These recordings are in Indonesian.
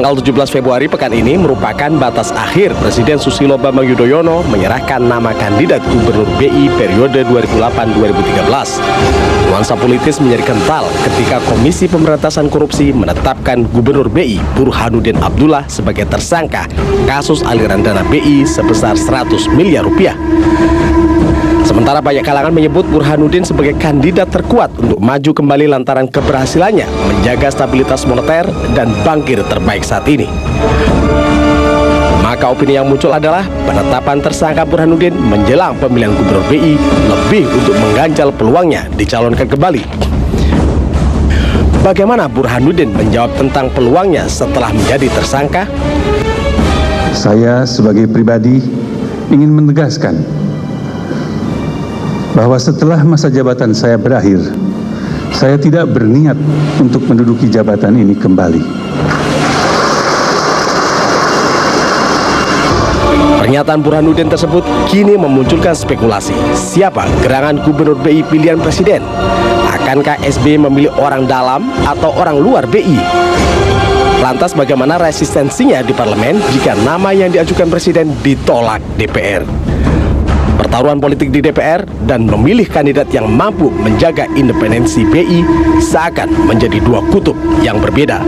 Tanggal 17 Februari pekan ini merupakan batas akhir Presiden Susilo Bambang Yudhoyono menyerahkan nama kandidat Gubernur BI periode 2008-2013. Nuansa politis menjadi kental ketika Komisi Pemberantasan Korupsi menetapkan Gubernur BI Burhanuddin Abdullah sebagai tersangka kasus aliran dana BI sebesar 100 miliar rupiah. Sementara banyak kalangan menyebut Burhanuddin sebagai kandidat terkuat untuk maju kembali lantaran keberhasilannya menjaga stabilitas moneter dan bankir terbaik saat ini. Maka opini yang muncul adalah penetapan tersangka Burhanuddin menjelang pemilihan Gubernur BI lebih untuk mengganjal peluangnya dicalonkan kembali. Bagaimana Burhanuddin menjawab tentang peluangnya setelah menjadi tersangka? Saya sebagai pribadi ingin menegaskan bahwa setelah masa jabatan saya berakhir, saya tidak berniat untuk menduduki jabatan ini kembali. Pernyataan Burhanuddin tersebut kini memunculkan spekulasi. Siapa gerangan Gubernur BI pilihan Presiden? Akankah SBY memilih orang dalam atau orang luar BI? Lantas bagaimana resistensinya di parlemen jika nama yang diajukan Presiden ditolak DPR? Pertaruhan politik di DPR dan memilih kandidat yang mampu menjaga independensi BI seakan menjadi dua kutub yang berbeda.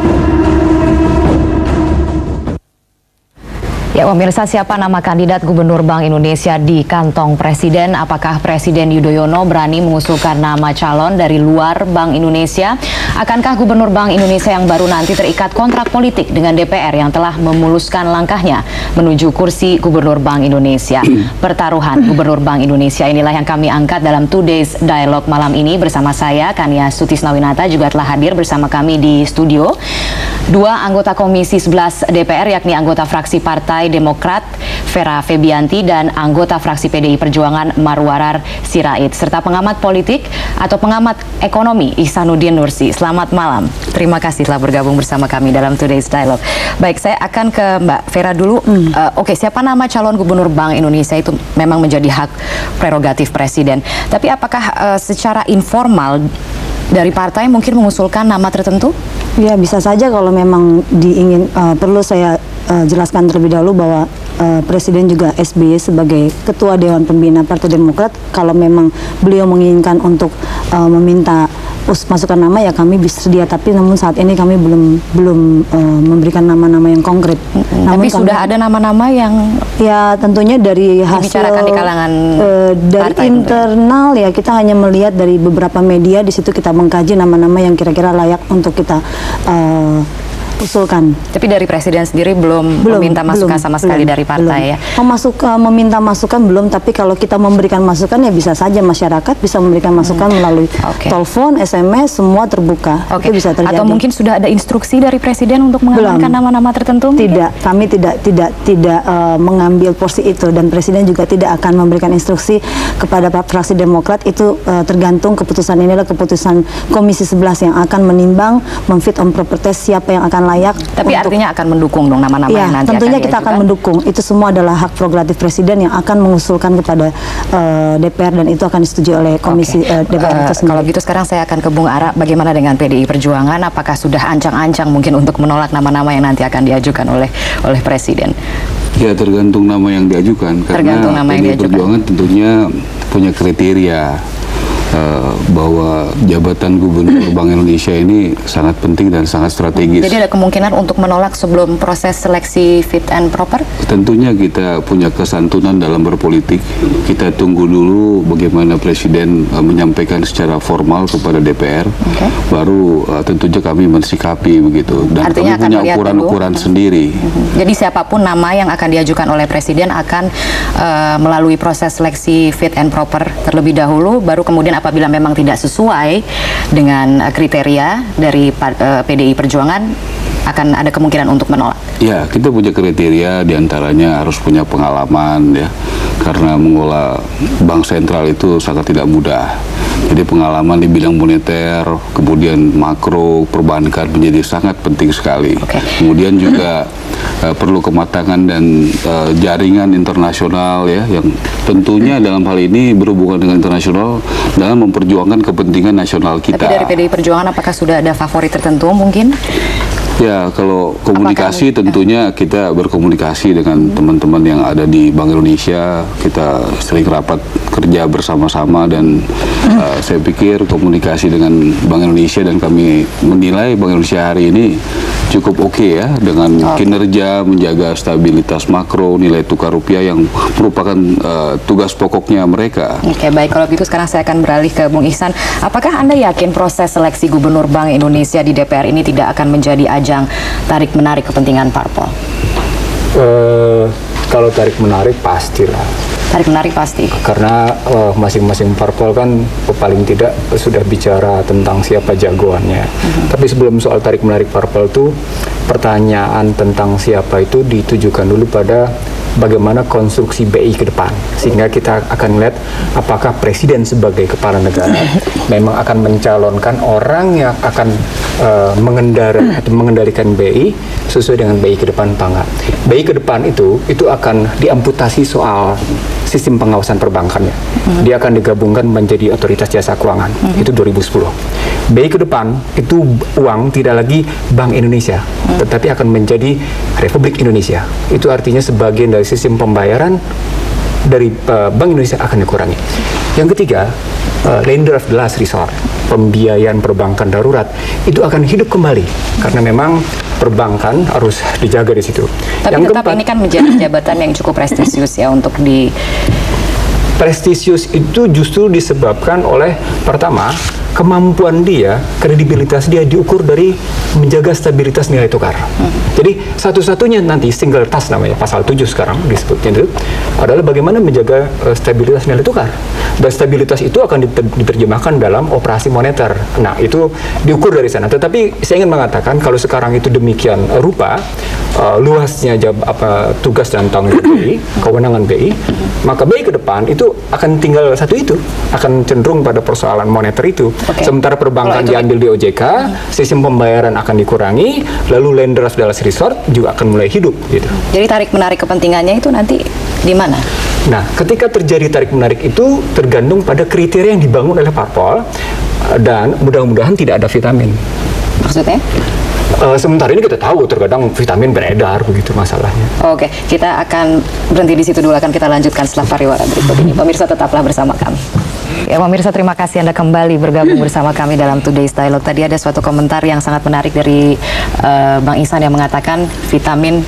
Ya, pemirsa, siapa nama kandidat Gubernur Bank Indonesia di kantong Presiden? Apakah Presiden Yudhoyono berani mengusulkan nama calon dari luar Bank Indonesia? Akankah Gubernur Bank Indonesia yang baru nanti terikat kontrak politik dengan DPR yang telah memuluskan langkahnya menuju kursi Gubernur Bank Indonesia? Pertaruhan Gubernur Bank Indonesia inilah yang kami angkat dalam Today's Dialogue malam ini bersama saya, Kania Sutisnawinata, juga telah hadir bersama kami di studio dua anggota Komisi 11 DPR, yakni anggota fraksi Partai Demokrat Vera Febianti dan anggota fraksi PDI Perjuangan Marwarar Sirait, serta pengamat politik atau pengamat ekonomi Ihsanuddin Nursi. Selamat malam. Terima kasih telah bergabung bersama kami dalam Today's Dialogue. Baik, saya akan ke Mbak Vera dulu. Oke, siapa nama calon Gubernur Bank Indonesia itu memang menjadi hak prerogatif Presiden. Tapi apakah secara informal dari partai mungkin mengusulkan nama tertentu? Ya, bisa saja kalau memang perlu saya jelaskan terlebih dahulu bahwa Presiden juga SBY sebagai Ketua Dewan Pembina Partai Demokrat, kalau memang beliau menginginkan untuk meminta masukan nama, ya kami bersedia. Tapi namun saat ini kami belum memberikan nama-nama yang konkret. Tapi sudah ada nama-nama yang ya tentunya dari hasil dibicarakan di kalangan dari internal tentu. Ya kita hanya melihat dari beberapa media, di situ kita mengkaji nama-nama yang kira-kira layak untuk kita usulkan. Tapi dari Presiden sendiri belum meminta masukan sama sekali dari partai ya? Meminta masukan belum, tapi kalau kita memberikan masukan ya bisa saja masyarakat bisa memberikan masukan melalui telepon, SMS, semua terbuka. Itu bisa terjadi. Atau mungkin sudah ada instruksi dari Presiden untuk mengamankan nama-nama tertentu? Tidak, kami tidak mengambil porsi itu, dan Presiden juga tidak akan memberikan instruksi kepada fraksi Demokrat. Itu tergantung, keputusan ini adalah keputusan Komisi 11 yang akan menimbang, memfit on proper test siapa yang akan layak. Tapi artinya akan mendukung dong nama-nama yang nanti tentunya akan kita akan mendukung. Itu semua adalah hak prerogatif Presiden yang akan mengusulkan kepada DPR, dan itu akan disetujui oleh Komisi DPR itu sendiri. Kalau gitu sekarang saya akan ke Bung Ara. Bagaimana dengan PDI Perjuangan? Apakah sudah ancang-ancang mungkin untuk menolak nama-nama yang nanti akan diajukan oleh Presiden? Ya, tergantung nama yang diajukan. Karena PDI Perjuangan tentunya punya kriteria bahwa jabatan Gubernur Bank Indonesia ini sangat penting dan sangat strategis. Jadi ada kemungkinan untuk menolak sebelum proses seleksi fit and proper? Tentunya kita punya kesantunan dalam berpolitik. Kita tunggu dulu bagaimana Presiden menyampaikan secara formal kepada DPR, baru tentunya kami mensikapi begitu. Dan artinya kami punya ukuran-ukuran sendiri. Jadi siapapun nama yang akan diajukan oleh Presiden akan melalui proses seleksi fit and proper terlebih dahulu, baru kemudian apabila memang tidak sesuai dengan kriteria dari PDI Perjuangan akan ada kemungkinan untuk menolak. Ya, kita punya kriteria, diantaranya harus punya pengalaman ya, karena mengelola bank sentral itu sangat tidak mudah. Jadi pengalaman di bidang moneter, kemudian makro, perbankan menjadi sangat penting sekali. Kemudian juga perlu kematangan dan jaringan internasional ya, yang tentunya dalam hal ini berhubungan dengan internasional dalam memperjuangkan kepentingan nasional kita. Tapi dari PDI Perjuangan apakah sudah ada favorit tertentu mungkin? Ya, kalau komunikasi tentunya kita berkomunikasi dengan teman-teman yang ada di Bank Indonesia. Kita sering rapat kerja bersama-sama dan saya pikir komunikasi dengan Bank Indonesia dan kami menilai Bank Indonesia hari ini cukup oke ya dengan kinerja menjaga stabilitas makro, nilai tukar rupiah yang merupakan tugas pokoknya mereka. Oke, baik, kalau begitu sekarang saya akan beralih ke Bung Ihsan. Apakah Anda yakin proses seleksi Gubernur Bank Indonesia di DPR ini tidak akan menjadi ajang tarik-menarik kepentingan parpol? Kalau tarik-menarik pastilah. Tarik-menarik pasti. Karena masing-masing parpol kan paling tidak sudah bicara tentang siapa jagoannya. Tapi sebelum soal tarik-menarik parpol itu, pertanyaan tentang siapa itu ditujukan dulu pada bagaimana konstruksi BI ke depan, sehingga kita akan lihat apakah presiden sebagai kepala negara memang akan mencalonkan orang yang akan mengendalikan BI sesuai dengan BI ke depan apa enggak. BI ke depan itu akan diamputasi soal sistem pengawasan perbankannya. Dia akan digabungkan menjadi otoritas jasa keuangan. Itu 2010. BI ke depan itu uang tidak lagi Bank Indonesia, tetapi akan menjadi Republik Indonesia. Itu artinya sebagian dari sistem pembayaran dari Bank Indonesia akan dikurangi. Yang ketiga, lender of the last resort, pembiayaan perbankan darurat itu akan hidup kembali karena memang perbankan harus dijaga di situ. Tapi yang tetap keempat, ini kan menjadi jabatan yang cukup prestisius ya untuk di... Prestisius itu justru disebabkan oleh pertama kemampuan dia, kredibilitas dia diukur dari menjaga stabilitas nilai tukar. Jadi satu-satunya nanti single task namanya pasal 7 sekarang disebutnya itu adalah bagaimana menjaga stabilitas nilai tukar. Dan stabilitas itu akan diterjemahkan dalam operasi moneter. Nah, itu diukur dari sana. Tetapi saya ingin mengatakan kalau sekarang itu demikian rupa luasnya tugas dan tanggung jawab BI, kewenangan BI, maka BI ke depan itu akan tinggal satu itu, akan cenderung pada persoalan moneter itu. Sementara perbankan diambil di OJK, sistem pembayaran akan dikurangi, lalu lender of the last resort juga akan mulai hidup gitu. Jadi tarik-menarik kepentingannya itu nanti di mana? Nah, ketika terjadi tarik-menarik itu tergantung pada kriteria yang dibangun oleh parpol dan mudah-mudahan tidak ada vitamin. Maksudnya? Sementara ini kita tahu terkadang vitamin beredar begitu masalahnya. Oke, kita akan berhenti di situ dulu, akan kita lanjutkan setelah pariwara berikut ini. Pemirsa tetaplah bersama kami. Ya, pemirsa, terima kasih Anda kembali bergabung bersama kami dalam Today's Dialogue. Tadi ada suatu komentar yang sangat menarik dari Bang Ihsan yang mengatakan vitamin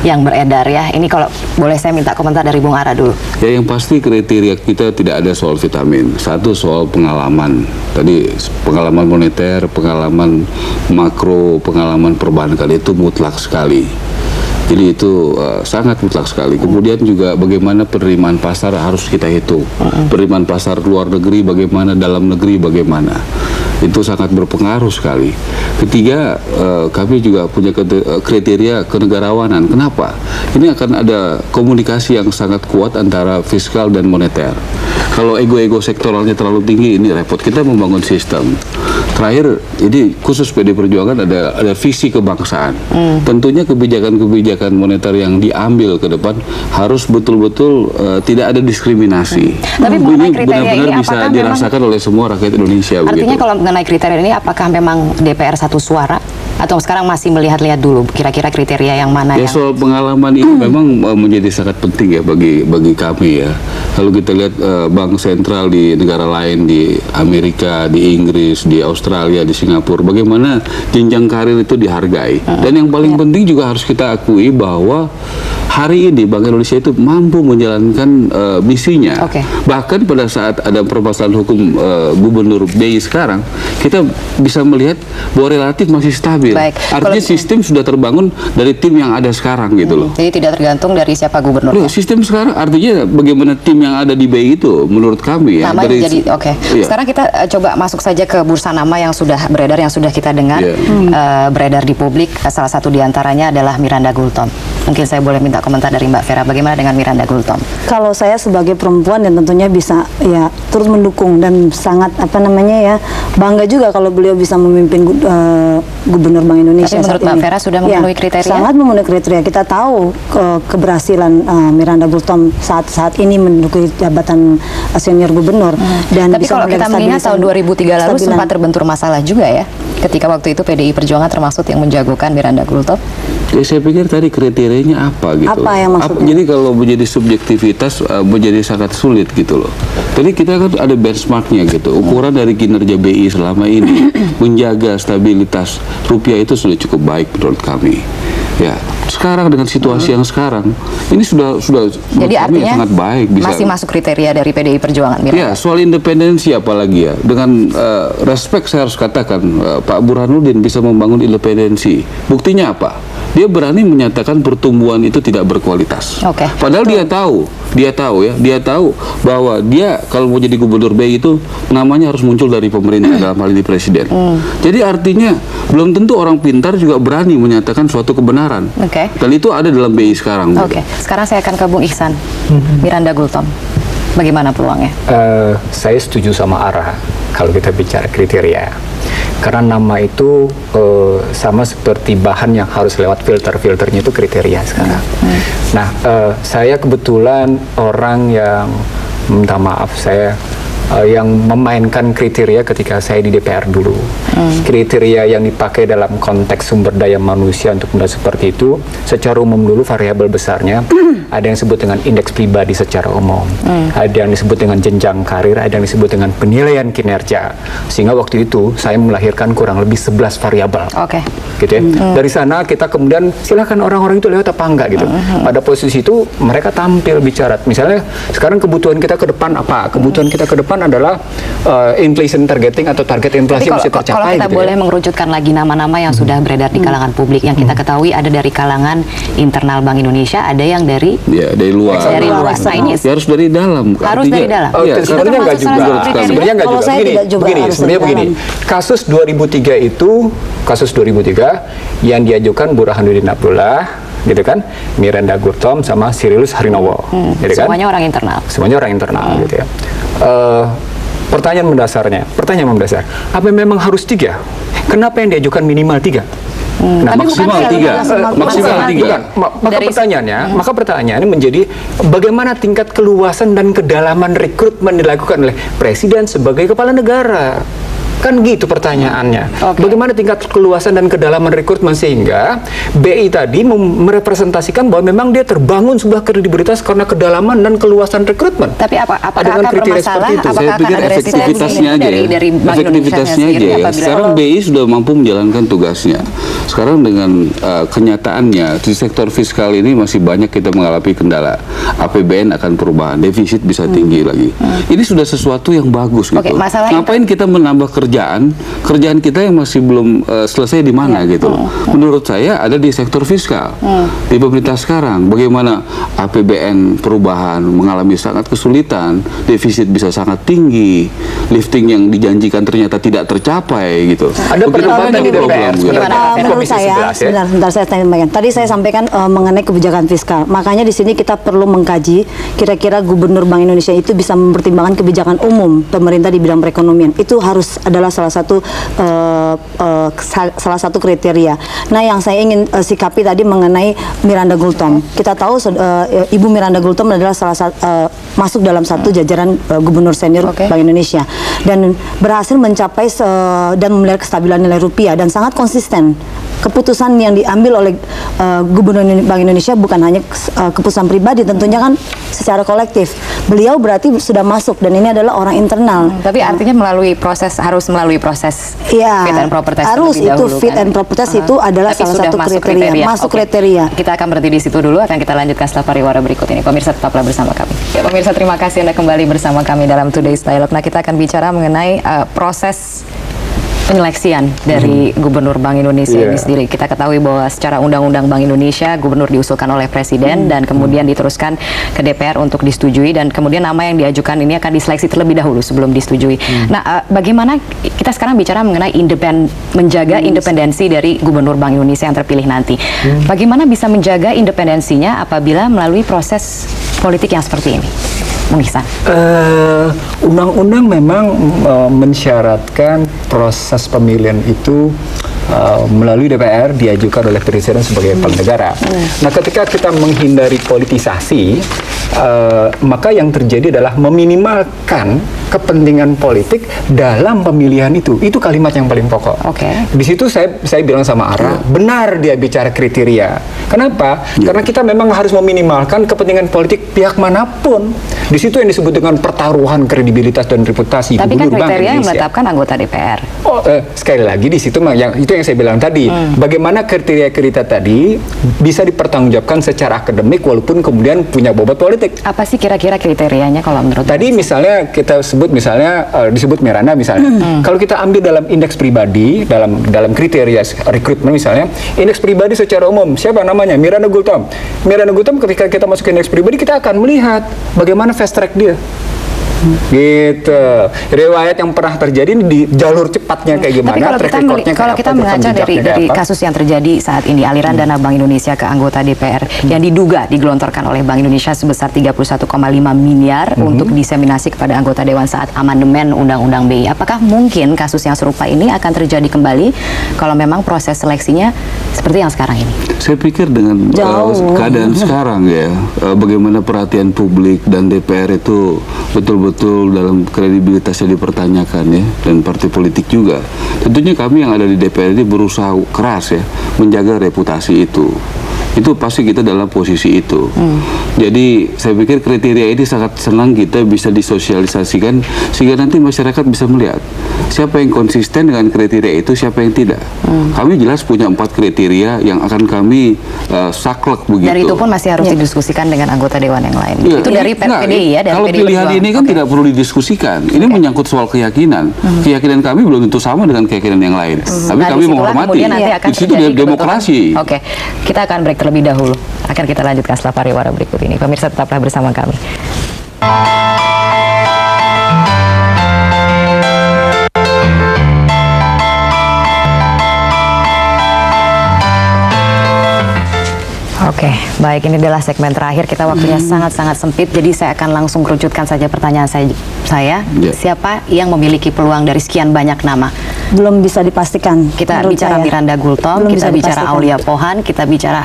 yang beredar ya. Ini kalau boleh saya minta komentar dari Bung Ara dulu. Ya, yang pasti kriteria kita tidak ada soal vitamin. Satu soal pengalaman. Tadi pengalaman moneter, pengalaman makro, pengalaman perbankan itu mutlak sekali. Jadi itu sangat mutlak sekali. Kemudian juga bagaimana penerimaan pasar harus kita hitung. Penerimaan pasar luar negeri bagaimana, dalam negeri bagaimana. Itu sangat berpengaruh sekali. Ketiga, kami juga punya kriteria kenegarawanan. Kenapa? Ini akan ada komunikasi yang sangat kuat antara fiskal dan moneter. Kalau ego-ego sektoralnya terlalu tinggi, ini repot. Kita membangun sistem. Terakhir, ini khusus PD Perjuangan ada visi kebangsaan. Tentunya kebijakan moneter yang diambil ke depan harus betul-betul tidak ada diskriminasi. Tapi ini kriteria benar-benar ini bisa apakah dirasakan oleh semua rakyat Indonesia. Artinya begitu. kalau mengenai kriteria ini, apakah memang DPR satu suara? Atau sekarang masih melihat-lihat dulu kira-kira kriteria yang mana ya, yang... soal pengalaman ini memang menjadi sangat penting ya bagi kami ya. Kalau kita lihat bank sentral di negara lain, di Amerika, di Inggris, di Australia, di Singapura, bagaimana jenjang karir itu dihargai. Dan yang paling penting juga harus kita akui bahwa hari ini Bank Indonesia itu mampu menjalankan misinya. Bahkan pada saat ada permasalahan hukum Gubernur BI sekarang, kita bisa melihat bahwa relatif masih stabil. Artinya sistem sudah terbangun dari tim yang ada sekarang gitu loh. Jadi tidak tergantung dari siapa gubernur. Sistem sekarang artinya bagaimana tim yang ada di BI itu menurut kami ya. Sekarang kita coba masuk saja ke bursa nama yang sudah beredar, yang sudah kita dengar beredar di publik. Salah satu diantaranya adalah Miranda Gultom. Mungkin saya boleh minta komentar dari Mbak Vera, bagaimana dengan Miranda Gultom? Kalau saya sebagai perempuan dan tentunya bisa ya turut mendukung dan sangat bangga juga kalau beliau bisa memimpin Gubernur Bank Indonesia. Tapi menurut saat Mbak ini. Vera sudah memenuhi kriteria? Sangat memenuhi kriteria. Kita tahu keberhasilan Miranda Gultom saat ini menduduki jabatan senior gubernur. Dan Tapi bisa kalau kita mengingat tahun 2003 lalu stabilan. sempat terbentur masalah juga ya, ketika waktu itu PDI Perjuangan termasuk yang menjagokan Miranda Gultom. Ya, saya pikir tadi kriterianya apa gitu. Apa yang maksudnya? Jadi kalau menjadi subjektivitas menjadi sangat sulit gitu loh. Jadi kita kan ada benchmarknya gitu. Ukuran dari kinerja BI selama ini menjaga stabilitas rupiah itu sudah cukup baik menurut kami. Ya, sekarang dengan situasi yang sekarang ini sudah Jadi menurut kami artinya sangat baik bisa. masih masuk kriteria dari PDI Perjuangan, Miranda? Ya, soal independensi apalagi ya. Dengan respect saya harus katakan Pak Burhanuddin bisa membangun independensi. Buktinya apa? Dia berani menyatakan pertumbuhan itu tidak berkualitas. Oke. Padahal dia tahu bahwa dia kalau mau jadi gubernur BI itu namanya harus muncul dari pemerintah dalam hal ini presiden. Jadi artinya belum tentu orang pintar juga berani menyatakan suatu kebenaran. Oke. Dan itu ada dalam BI sekarang. Oke, sekarang saya akan ke Bung Ihsan. Miranda Gultom, bagaimana peluangnya? Saya setuju sama Ara kalau kita bicara kriteria. Karena nama itu sama seperti bahan yang harus lewat filternya itu kriteria sekarang. Nah, saya kebetulan orang yang minta maaf yang memainkan kriteria ketika saya di DPR dulu. Kriteria yang dipakai dalam konteks sumber daya manusia untuk benda seperti itu, secara umum dulu variabel besarnya ada yang disebut dengan indeks pribadi secara umum, ada yang disebut dengan jenjang karir, ada yang disebut dengan penilaian kinerja. Sehingga waktu itu saya melahirkan kurang lebih 11 variabel. Oke. Gitu ya. Dari sana kita kemudian silakan orang-orang itu lewat apa enggak gitu. Pada posisi itu mereka tampil bicara. Misalnya sekarang kebutuhan kita ke depan apa? Kebutuhan kita ke depan adalah inflation targeting atau target inflasi yang Tapi bisa tercapai. kalau kita gitu boleh ya. mengerucutkan lagi nama-nama yang sudah beredar di kalangan publik, yang kita ketahui ada dari kalangan internal Bank Indonesia, ada yang dari Ya, dari luar. dari luar. Nah, ini Ya, harus dari dalam. Harus dari dalam. Iya, Itu sebenarnya nggak termasuk juga. salah satu kriteria. Sebenarnya nggak Kalau juga. saya tidak juga Begini, harus sebenarnya dari begini. dalam. Kasus 2003 itu, kasus 2003 yang diajukan Burhanuddin Abdullah, gitu kan, Miranda Gultom sama Cyrillus Harinowo, gitu kan. semuanya orang internal. Semuanya orang internal, gitu ya. Pertanyaan mendasar, apa memang harus 3? Kenapa yang diajukan minimal 3? Nah, Tapi bukan maksimal yang 3. maksimal Maksimal 3. bukan. Maka Dari- pertanyaannya menjadi bagaimana tingkat keluasan dan kedalaman rekrutmen dilakukan oleh presiden sebagai kepala negara. Kan gitu pertanyaannya. Oke. Bagaimana tingkat keluasan dan kedalaman rekrutmen sehingga BI tadi merepresentasikan bahwa memang dia terbangun sebuah kredibilitas karena kedalaman dan keluasan rekrutmen. Tapi apakah Dengan akan kriteria bermasalah? seperti itu. Apakah Saya akan pikir ada resistensi efektivitasnya aja dari ya. Bank Indonesia Efektivitasnya aja ya. apabila Sekarang BI sudah mampu menjalankan tugasnya. Sekarang dengan kenyataannya di sektor fiskal ini masih banyak kita mengalami kendala. APBN akan perubahan, defisit bisa tinggi lagi. Ini sudah sesuatu yang bagus gitu. Oke, masalah Ngapain kita menambah kerjaan kita yang masih belum selesai di mana gitu loh. Menurut saya ada di sektor fiskal. Di pemerintah sekarang bagaimana APBN perubahan mengalami sangat kesulitan, defisit bisa sangat tinggi, lifting yang dijanjikan ternyata tidak tercapai gitu. Ada Begitu perdebatan banyak di DPR program gitu. sebenarnya. Menurut Komisi saya, 11 ya. sebentar saya sampaikan. Tadi saya sampaikan mengenai kebijakan fiskal. Makanya di sini kita perlu mengkaji kira-kira Gubernur Bank Indonesia itu bisa mempertimbangkan kebijakan umum pemerintah di bidang perekonomian. Itu harus adalah salah satu kriteria. Nah, yang saya ingin sikapi tadi mengenai Miranda Gultom. Kita tahu Ibu Miranda Gultom adalah masuk dalam satu jajaran gubernur senior Oke. Bank Indonesia dan berhasil mencapai dan memelihara kestabilan nilai rupiah dan sangat konsisten. Keputusan yang diambil oleh Gubernur Bank Indonesia bukan hanya keputusan pribadi, tentunya kan secara kolektif. Beliau berarti sudah masuk dan ini adalah orang internal. Tapi artinya harus melalui proses Iya, fit and proper test harus terlebih itu dahulu, fit kan? and proper test itu adalah Tapi salah sudah satu masuk kriteria. Masuk Oke. kriteria. Kita akan berhenti di situ dulu, akan kita lanjutkan setelah pariwara berikut ini. Pemirsa tetaplah bersama kami. Ya, pemirsa terima kasih Anda kembali bersama kami dalam Today's Dialogue. Nah, kita akan bicara mengenai proses penyeleksian dari Gubernur Bank Indonesia ini sendiri. Kita ketahui bahwa secara Undang-Undang Bank Indonesia, Gubernur diusulkan oleh Presiden dan kemudian diteruskan ke DPR untuk disetujui dan kemudian nama yang diajukan ini akan diseleksi terlebih dahulu sebelum disetujui. Nah, bagaimana kita sekarang bicara mengenai menjaga independensi dari Gubernur Bank Indonesia yang terpilih nanti. Bagaimana bisa menjaga independensinya apabila melalui proses politik yang seperti ini? Bung Ihsan? Undang-undang memang mensyaratkan proses pemilihan itu melalui DPR diajukan oleh Presiden sebagai kepala negara. Nah, ketika kita menghindari politisasi, maka yang terjadi adalah meminimalkan kepentingan politik dalam pemilihan itu. Itu kalimat yang paling pokok. Oke. Di situ saya bilang sama Ara, benar dia bicara kriteria. Kenapa? Karena kita memang harus meminimalkan kepentingan politik pihak manapun. Di situ yang disebut dengan pertaruhan kredibilitas dan reputasi Tapi kan Gubernur Bank kriteria yang Indonesia. menetapkan anggota DPR. Sekali lagi di situ itu yang saya bilang tadi. Bagaimana kriteria-kriteria tadi bisa dipertanggungjawabkan secara akademik walaupun kemudian punya bobot politik. Apa sih kira-kira kriterianya kalau menurut Tadi Bung Ihsan? misalnya kita sebut disebut Miranda misalnya. Kalau kita ambil dalam indeks pribadi, dalam kriteria rekrutmen misalnya, indeks pribadi secara umum siapa namanya? Miranda Gultom. Miranda Gultom ketika kita masuk ke indeks pribadi kita akan melihat bagaimana fast track dia. Gitu. Riwayat yang pernah terjadi di jalur cepatnya kayak gimana? Tapi kalau track kita, recordnya kalau kayak kita apa, mengaca rekam dari jejaknya kayak apa. kasus yang terjadi saat ini, aliran dana Bank Indonesia ke anggota DPR yang diduga digelontorkan oleh Bank Indonesia sebesar 31,5 miliar untuk diseminasi kepada anggota Dewan saat amandemen Undang-Undang BI. Apakah mungkin kasus yang serupa ini akan terjadi kembali kalau memang proses seleksinya seperti yang sekarang ini? Saya pikir dengan keadaan sekarang ya, bagaimana perhatian publik dan DPR itu betul-betul dalam kredibilitasnya dipertanyakan ya, dan partai politik juga. Tentunya kami yang ada di DPR ini berusaha keras ya menjaga reputasi itu. Itu pasti kita dalam posisi itu. Jadi saya pikir kriteria ini sangat senang kita bisa disosialisasikan sehingga nanti masyarakat bisa melihat siapa yang konsisten dengan kriteria itu, siapa yang tidak. Kami jelas punya 4 kriteria yang akan kami saklek begitu. Dari itu pun masih harus didiskusikan dengan anggota Dewan yang lain. Ya, Itu dari PDI ya, dari kalau PDI pilihan Perjuangan. ini kan Oke. tidak perlu didiskusikan. Ini menyangkut soal keyakinan. Keyakinan kami belum tentu sama dengan keyakinan yang lain. Tapi Nah, kami disitulah menghormati. kemudian nanti akan Di situ terjadi demokrasi. kebetulan. Oke, kita akan break terlebih dahulu. Akan kita lanjutkan setelah pariwara berikut ini. Pemirsa tetaplah bersama kami. Oke, baik, ini adalah segmen terakhir. Kita waktunya sangat-sangat sempit, jadi saya akan langsung kerucutkan saja pertanyaan saya. Ya. Siapa yang memiliki peluang dari sekian banyak nama? Belum bisa dipastikan. Kita menurut bicara saya. Miranda Gultom, Belum kita bisa bicara dipastikan. Aulia Pohan, kita bicara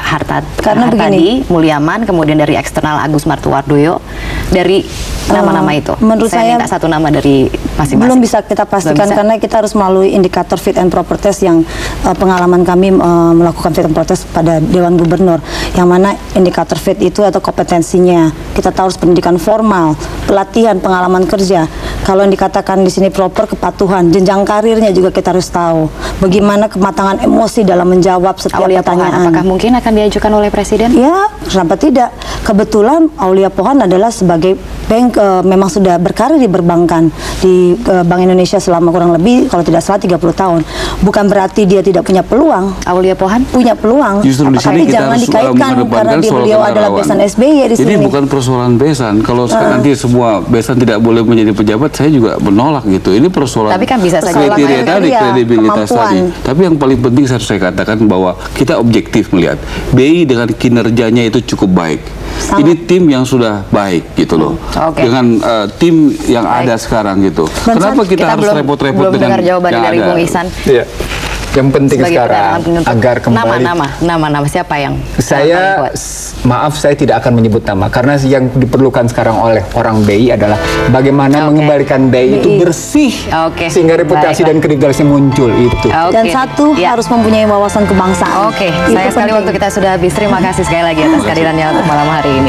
Karena Hartadi Mulyaman, kemudian dari eksternal Agus Martuardoyo. Dari nama-nama itu, menurut saya minta satu nama dari masing-masing. Belum bisa kita pastikan Belum bisa? karena kita harus melalui indikator fit and proper test yang pengalaman kami melakukan fit and proper test pada Dewan Gubernur, yang mana indikator fit itu atau kompetensinya kita tahu harus pendidikan formal, pelatihan, pengalaman kerja. Kalau yang dikatakan di sini proper, kepatuhan, jenjang karirnya juga kita harus tahu. Bagaimana kematangan emosi dalam menjawab setiap Aulia Pohan, pertanyaan. apakah mungkin akan diajukan oleh Presiden? Ya, kenapa tidak? Kebetulan Aulia Pohan adalah sebagai bank memang sudah berkarir di perbankan di Bank Indonesia selama kurang lebih kalau tidak salah 30 tahun. Bukan berarti dia tidak punya peluang. Aulia Pohan? Punya peluang. Justru di Tapi sini kita jangan harus dikaitkan karena mengedepankan dia soal beliau adalah kenegarawan. besan SBY di Ini sini. bukan persoalan besan. Kalau nanti semua besan tidak boleh menjadi pejabat, saya juga menolak gitu. Ini persoalan Tapi kan bisa saja kriteria tadi, kriteria, kredibilitas kemampuan. tadi. Tapi yang paling penting saya katakan bahwa kita objektif melihat BI dengan kinerjanya itu cukup baik. Sangat. Ini tim yang sudah baik gitu loh. Oke. Dengan tim yang ada sekarang gitu. Kenapa kita harus belum repot-repot belum dengan dengar jawaban yang dari ada? Bung Ihsan. Iya. Yang penting Sebagai sekarang penerangan penuntut. agar kembali Nama-nama siapa yang saya paling kuat? maaf saya tidak akan menyebut nama karena yang diperlukan sekarang oleh orang BI adalah bagaimana Oke. mengembalikan BI itu BI. bersih Oke. sehingga reputasi Baiklah. dan kredibilitasnya muncul itu. Oke. Dan satu Ya. harus mempunyai wawasan kebangsaan. Oke, Itu sayang sekali penting. waktu kita sudah habis. Terima kasih sekali lagi atas kehadirannya untuk malam hari ini.